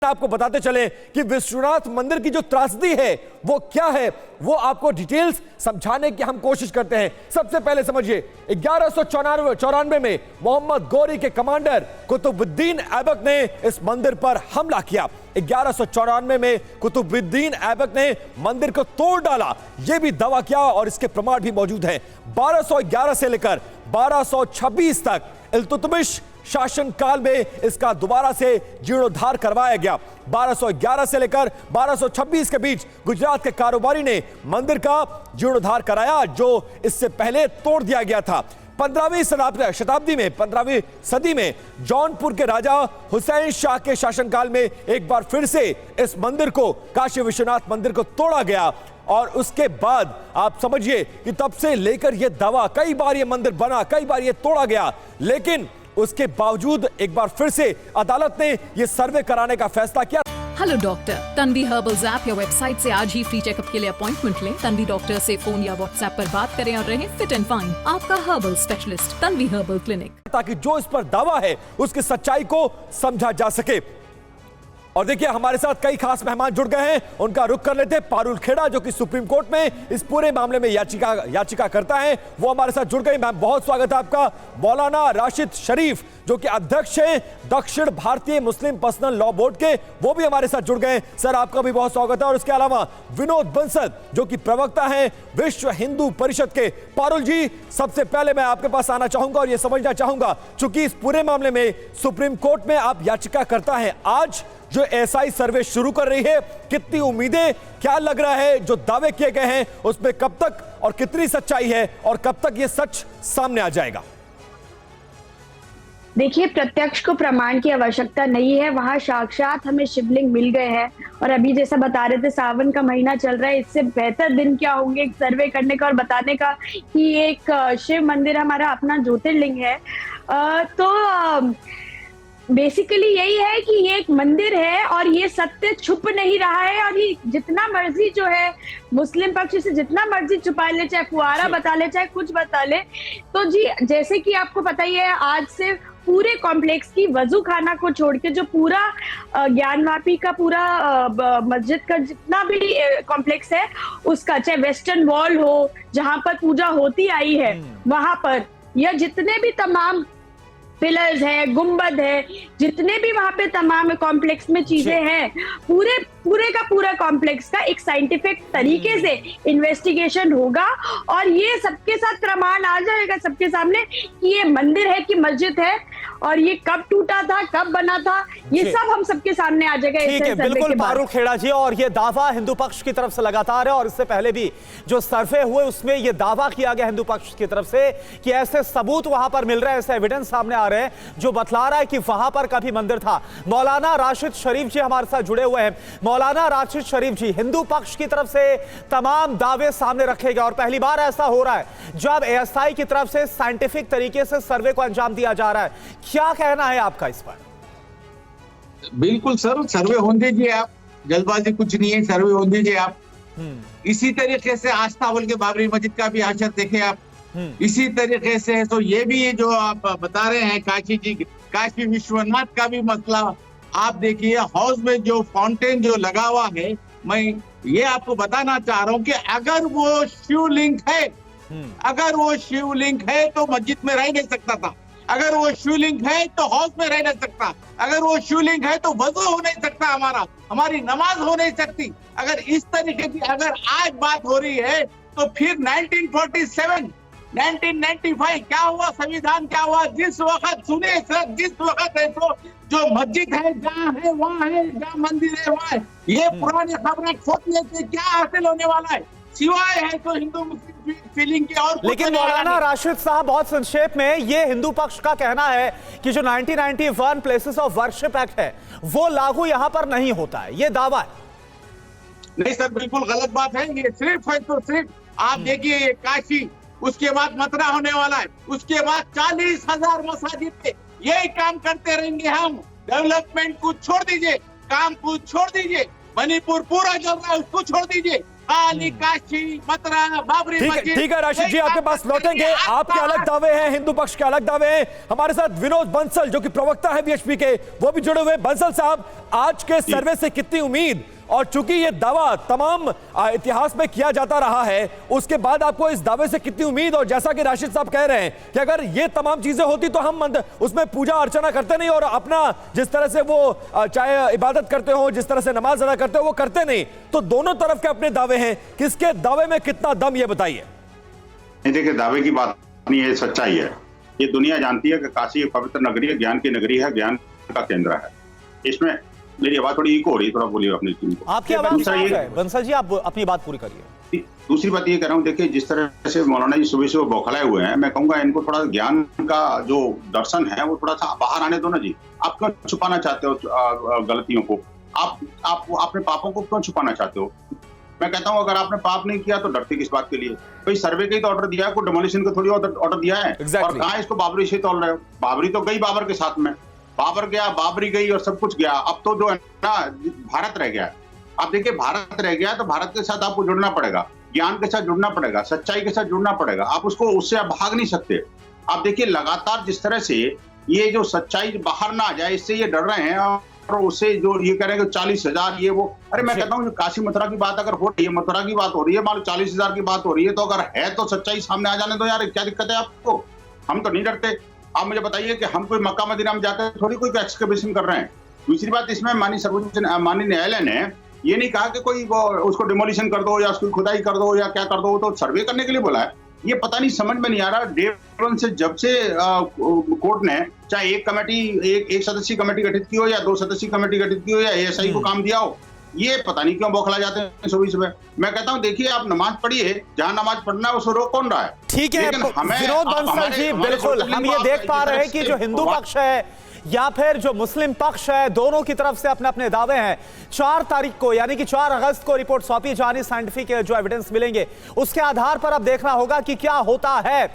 आपको बताते चले कि विश्वनाथ मंदिर की जो त्रासदी है वो क्या है, वो आपको डिटेल्स समझाने की हम कोशिश करते हैं। सबसे पहले समझिए, 1194 में मोहम्मद गौरी के कमांडर कुतुबुद्दीन ऐबक ने इस मंदिर पर हमला किया। 1194 में कुतुबुद्दीन ऐबक ने मंदिर को तोड़ डाला, यह भी दावा किया और इसके प्रमाण भी मौजूद हैं। 1211 से लेकर 1226 तक इल्तुतमिश शासन काल में इसका दोबारा से जीर्णोद्धार करवाया गया। 1211 से लेकर 1226 के बीच गुजरात के कारोबारी ने मंदिर का जीर्णोद्धार कराया, जो इससे पहले तोड़ दिया गया था। 15वीं शताब्दी में 15वीं सदी में जौनपुर के राजा हुसैन शाह के शासनकाल में एक बार फिर से इस मंदिर को, काशी विश्वनाथ मंदिर को तोड़ा गया और उसके बाद आप समझिए कि तब से लेकर यह दावा, कई बार यह मंदिर बना, कई बार यह तोड़ा गया, लेकिन उसके बावजूद एक बार फिर से अदालत ने यह सर्वे कराने का फैसला किया। Hello doctor, Tanvi herbals app या वेबसाइट से आज ही फ्री चेकअप के लिए अपॉइंटमेंट लें। तन्वी डॉक्टर से फोन या व्हाट्सएप पर बात करें और रहें फिट एंड फाइन। आपका herbal specialist Tanvi herbal clinic, ताकि जो इस पर दावा है उसकी सच्चाई को समझा जा सके। और देखिए, हमारे साथ कई खास मेहमान जुड़ गए हैं, उनका रुख कर लेते हैं। पारुल खेड़ा, जो कि सुप्रीम कोर्ट में इस पूरे मामले में याचिका करता है, वो हमारे साथ जुड़ गए। मैम, बहुत स्वागत है आपका। मौलाना राशिद शरीफ, जो कि अध्यक्ष हैं दक्षिण भारतीय मुस्लिम पर्सनल लॉ बोर्ड के, वो भी हमारे साथ जुड़ गए। सर, आपका भी बहुत स्वागत है। और इसके अलावा विनोद बंसल, जो कि प्रवक्ता हैं विश्व हिंदू परिषद के। पारुल जी, सबसे पहले मैं आपके पास आना चाहूंगा और यह समझना चाहूंगा, चूंकि इस पूरे मामले में सुप्रीम कोर्ट में आप याचिका करता है, आज जो एसआई सर्वे शुरू कर रही है, कितनी उम्मीदें, क्या लग रहा है जो दावे किए गए हैं उसमें कब तक और कितनी सच्चाई है और कब तक ये सच सामने आ जाएगा? देखिए, प्रत्यक्ष को प्रमाण की आवश्यकता नहीं है, वहां साक्षात हमें शिवलिंग मिल गए हैं। और अभी जैसा बता रहे थे, सावन का महीना चल रहा है, इससे बेहतर दिन क्या होंगे एक सर्वे करने का और बताने का कि एक शिव मंदिर हमारा अपना ज्योतिर्लिंग है। बेसिकली यही है कि ये एक मंदिर है और ये सत्य छुप नहीं रहा है। और ये जितना मर्जी जो है मुस्लिम पक्ष से जितना मर्जी छुपा ले, चाहे फुआरा बता ले, चाहे कुछ बता ले, तो जी जैसे कि आपको पता ही है, आज से पूरे कॉम्प्लेक्स की वजू खाना को छोड़ के जो पूरा ज्ञानवापी का पूरा मस्जिद का जितना भी कॉम्प्लेक्स है, उसका चाहे वेस्टर्न वॉल हो जहां पर पूजा होती आई है, वहां पर या जितने भी तमाम पिलर्स है, गुंबद है, जितने भी वहां पे तमाम कॉम्प्लेक्स में चीजें हैं, पूरे का पूरा कॉम्प्लेक्स का एक साइंटिफिक तरीके से इन्वेस्टिगेशन होगा और ये सबके साथ प्रमाण आ जाएगा सबके सामने कि ये मंदिर है कि मस्जिद है और ये कब टूटा था, कब बना था, ये सब हम सबके सामने आ जाएगा। ठीक है, बिल्कुल पारुल खेड़ा जी। और ये दावा हिंदू पक्ष की तरफ से लगातार है और इससे पहले भी जो सर्वे हुए उसमें ये दावा किया गया हिंदू पक्ष की तरफ से कि ऐसे सबूत वहां पर मिल रहे हैं, ऐसे एविडेंस सामने आ रहे हैं जो बतला रहा है कि वहां पर कभी मंदिर था। मौलाना राशिद शरीफ जी हमारे साथ जुड़े हुए हैं। मौलाना राशिद शरीफ जी, हिंदू पक्ष की तरफ से तमाम दावे सामने रखे गए और पहली बार ऐसा हो रहा है जब एएसआई की तरफ से साइंटिफिक तरीके से सर्वे को अंजाम दिया जा रहा है। क्या कहना है आपका इस पर? बिल्कुल सर, सर्वे होने दीजिए आप, जल्दबाजी कुछ नहीं है, सर्वे होने दीजिए आप। इसी तरीके से आस्तावल के बाबरी मस्जिद का भी हाशर देखे आप, इसी तरीके से तो ये भी जो आप बता रहे हैं काशी विश्वनाथ का भी मसला आप देखिए। हाउस में जो फाउंटेन जो लगा हुआ है, मैं ये आपको बताना चाह रहा हूँ कि अगर वो शिवलिंग है, अगर वो शिवलिंग है तो मस्जिद में रह नहीं सकता था, अगर वो शिवलिंग है तो हाउस में रह नहीं सकता, अगर वो शिवलिंग है तो वजू हो नहीं सकता, हमारी नमाज हो नहीं सकती। अगर इस तरीके की अगर आज बात हो रही है तो फिर 1947 1995 क्या हुआ, संविधान क्या हुआ, जिस वक्त सुने सर, जिस वक्त है तो जो मस्जिद है जहाँ है वहाँ है, जहाँ मंदिर है वहाँ है, ये पुरानी खबरें खोदने से क्या हासिल होने वाला है, सिवाय है तो हिंदू मुस्लिम फीलिंग की और। लेकिन मौलाना राशिद साहब, बहुत संक्षेप में, ये हिंदू पक्ष का कहना है कि जो 1991 प्लेसेस ऑफ वर्शिप एक्ट है वो लागू यहाँ पर नहीं होता है, ये दावा है। नहीं सर, बिल्कुल गलत बात है। ये सिर्फ है तो सिर्फ आप देखिए, ये काशी, उसके बाद मथुरा होने वाला है, उसके बाद 40,000 मसाजिद पे यही काम करते रहेंगे हम। डेवलपमेंट को छोड़ दीजिए, काम को छोड़ दीजिए, मणिपुर पूरा चल रहा है उसको छोड़ दीजिए, खाली काशी, मथुरा, बाबरी मस्जिद। ठीक है राशिद जी, आपके पास लौटेंगे। आपके अलग दावे हैं, हिंदू पक्ष के अलग दावे हैं। हमारे साथ विनोद बंसल जो कि प्रवक्ता है बीएचपी के, वो भी जुड़े हुए। बंसल साहब, आज के सर्वे से कितनी उम्मीद, और चूंकि ये दावा तमाम इतिहास में किया जाता रहा है, उसके बाद आपको इस दावे से कितनी उम्मीद? और जैसा कि राशिद साहब कह रहे हैं कि अगर ये तमाम चीजें होती तो हम उसमें पूजा अर्चना करते नहीं, और अपना जिस तरह से वो चाहे इबादत करते हो, जिस तरह से नमाज अदा करते हो, वो करते नहीं। तो दोनों तरफ के अपने दावे हैं, किसके दावे में कितना दम, ये बताइए। देखिए, दावे की बात नहीं है, सच्चाई है। ये दुनिया जानती है कि काशी एक पवित्र नगरी है, ज्ञान की नगरी है, ज्ञान का केंद्र है। इसमें मेरी आवाज थोड़ी इको हो रही है, थोड़ा बोलिए अपनी टीम को। आपकी आवाज साफ है बंसल जी, आप अपनी बात पूरी करिए। दूसरी बात ये कह रहा हूँ, देखिए जिस तरह से मौलाना जी सुबह से वो बौखलाए हुए हैं, मैं कहूंगा इनको थोड़ा ज्ञान का जो दर्शन है वो थोड़ा सा बाहर आने दो ना जी। आप क्यों छुपाना चाहते हो गलतियों को? आप अपने पापों को क्यों छुपाना चाहते हो? मैं कहता हूं अगर आपने पाप नहीं किया तो डरते किस बात के लिए? कोई सर्वे का ही तो ऑर्डर दिया है, कोई डिमोलिशन का थोड़ी ऑर्डर दिया है। और कहां इसको बाबरी से तोल रहे हो? बाबरी तो गई बाबर के साथ में, बाबर गया, बाबरी गई और सब कुछ गया। अब तो जो है ना, भारत रह गया। आप देखिए, भारत रह गया तो भारत के साथ आपको जुड़ना पड़ेगा, ज्ञान के साथ जुड़ना पड़ेगा, सच्चाई के साथ जुड़ना पड़ेगा। आप उससे आप भाग नहीं सकते। आप देखिए लगातार जिस तरह से ये जो सच्चाई बाहर ना आ जाए, इससे ये डर रहे हैं। और उससे जो ये कह रहे हैं कि 40,000 ये वो, अरे मैं कहता हूँ जो काशी मथुरा की बात अगर हो रही है, मथुरा की बात हो रही है, मान लो 40,000 की बात हो रही है, तो अगर है तो सच्चाई सामने आ जाने दो यार, क्या दिक्कत है आपको? हम तो नहीं डरते। आप मुझे बताइए कि हम कोई मक्का मदीना में जाकर थोड़ी कोई एक्सकवेशन कर रहे हैं। दूसरी बात, इसमें माननीय न्यायालय ने ये नहीं कहा कि कोई उसको डिमोलिशन कर दो या उसकी खुदाई कर दो या क्या कर दो, तो सर्वे करने के लिए बोला है। ये पता नहीं, समझ में नहीं आ रहा। डे वन से जब से कोर्ट ने चाहे एक सदस्यीय कमेटी गठित की हो या 2 सदस्यीय कमेटी गठित की हो या एएसआई को काम दिया हो, ये पता नहीं क्यों बौखला जाते हैं सुबह। मैं कहता हूँ देखिए, आप नमाज पढ़िए, जहां नमाज पढ़ना है उसको रोक कौन रहा है? ठीक है विनोद बंसल जी, बिल्कुल हम ये देख पा रहे हैं कि जो हिंदू पक्ष है या फिर जो मुस्लिम पक्ष है, दोनों की तरफ से अपने अपने दावे हैं। 4 तारीख को यानी कि 4 अगस्त को रिपोर्ट सौंपी जानी, साइंटिफिक जो एविडेंस मिलेंगे उसके आधार पर अब देखना होगा कि क्या होता है।